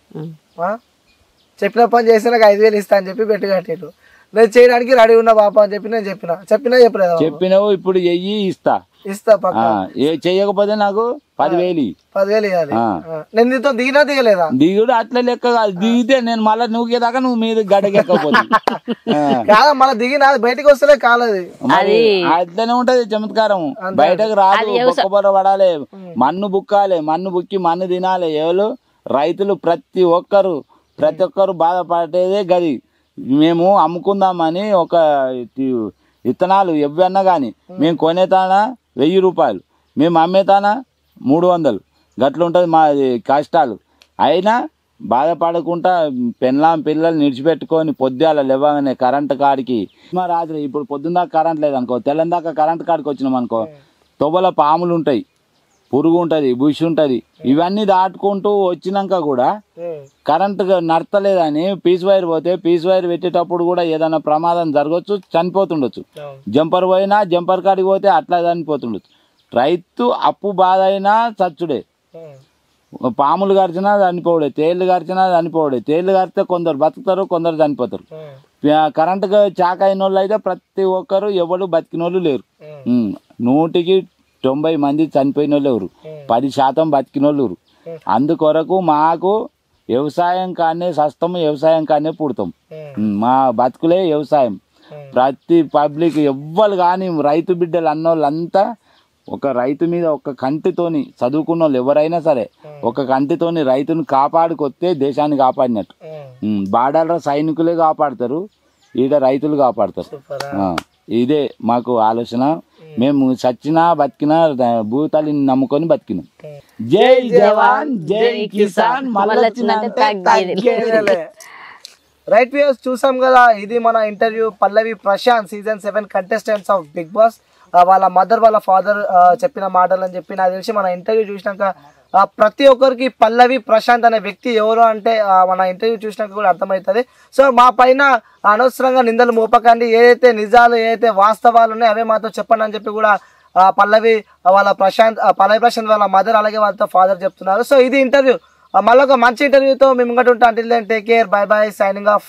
చెప్పిన పని చేస్తే నాకు 5,000 ఇస్తా అని చెప్పి బెట్టు కట్టిండు. నేను చేయడానికి రెడీ ఉన్నా బాబు అని చెప్పి నేను చెప్పలేదు. చెప్పినావు, ఇప్పుడు చెయ్యి ఇస్తా చెయ్యకపోతే నాకు 10,000 ఇవ్వాలి. నేను నీతో దిగినా దిగలేదా? దిగుడు అట్లా లెక్క కాదు, దిగితే నేను మళ్ళీ నూకేదాకా నువ్వు మీద గడకెక్కపోతే కాదా, మళ్ళీ దిగినా బయటకు వస్తలే కాలేదు. అట్లనే ఉంటది చమత్కారం, బయటకు రాదు. బొక్కబొర పడాలి, మన్ను బుక్కాలి, మన్ను బుక్కి మన్ను తినాలి. ఎవరు రైతులు ప్రతి ఒక్కరు బాధపడేదే గది. మేము అమ్ముకుందామని ఒక విత్తనాలు ఎవ్వన్నా కానీ మేము కొనేతానా 1,000 రూపాయలు, మేము అమ్మేతానా 300, గట్లుంటుంది మా కష్టాలు. అయినా బాధపడకుండా పిల్లలు నిడిచిపెట్టుకొని పొద్దుగాల లేవగానే కరెంటు కాడికి రాత్రి, ఇప్పుడు పొద్దున్న దాకా కరెంట్ లేదనుకో, తెల్లని దాకా కరెంటు కాడికి వచ్చినాం అనుకో, తొవ్వల పాములు ఉంటాయి, పురుగు ఉంటుంది, బుష్ ఉంటుంది. ఇవన్నీ దాటుకుంటూ వచ్చినాక కూడా కరెంటు నడతలేదని పీస్ వైర్ పోతే పీస్ వైర్ పెట్టేటప్పుడు కూడా ఏదైనా ప్రమాదం జరగవచ్చు, చనిపోతుండొచ్చు. జంపర్ పోయినా జంపర్ కాడికి పోతే అట్లా చనిపోతుండొచ్చు. రైతు అప్పు బాధ అయినా చచ్చుడే. పాములు గరిచినా చనిపోవడే, తేళ్లు గరిచినా చనిపోవడే. తేళ్లు గరిస్తే కొందరు బతుకుతారు, కొందరు చనిపోతారు. కరెంటుగా చాక్ అయిన వాళ్ళు అయితే ప్రతి ఒక్కరు ఎవరు బతికిన వాళ్ళు లేరు. 100కి 90 మంది చనిపోయిన వాళ్ళు ఎవరు, 10% బతికిన వాళ్ళు ఎవరు. అందుకొరకు మాకు వ్యవసాయం కానీ సస్తము, వ్యవసాయం కానీ పుడతాం. మా బతుకులే వ్యవసాయం. ప్రతి పబ్లిక్ ఎవ్వరు కానీ రైతు బిడ్డలు అన్నోళ్ళంతా ఒక రైతు మీద ఒక కంటితోని చదువుకున్న వాళ్ళు ఎవరైనా సరే ఒక కంటితోని రైతుని కాపాడుకొస్తే దేశాన్ని కాపాడినట్టు. బార్డర్లో సైనికులే కాపాడతారు, ఈడ రైతులు కాపాడతారు. ఇదే మాకు ఆలోచన. మేము చచ్చినా బతికినా భూతాలిని నమ్ముకొని బతికినాం. జై జవాన్ జై కిసాన్. రైట్ వ్యూస్ చూసాం కదా, ఇది మన interview Pallavi Prashanth season 7 contestants of Bigg Boss. వాళ్ళ మదర్ వాళ్ళ ఫాదర్ చెప్పిన మాటలు అని చెప్పి నాకు తెలిసి మన ఇంటర్వ్యూ చూసినాక ప్రతి ఒక్కరికి పల్లవి ప్రశాంత్ అనే వ్యక్తి ఎవరు అంటే మన ఇంటర్వ్యూ చూసినాక కూడా అర్థమవుతుంది. సో మా పైన అనవసరంగా నిందలు మోపకండి, ఏదైతే నిజాలు ఏదైతే వాస్తవాలు ఉన్నాయో అవే మాతో చెప్పండి అని చెప్పి కూడా పల్లవి ప్రశాంత్ వాళ్ళ మదర్ అలాగే వాళ్ళతో ఫాదర్ చెప్తున్నారు. సో ఇది ఇంటర్వ్యూ. మళ్ళీ ఒక మంచి ఇంటర్వ్యూతో మేము ముంగట ఉంటాం. Until then take care, bye bye, signing of.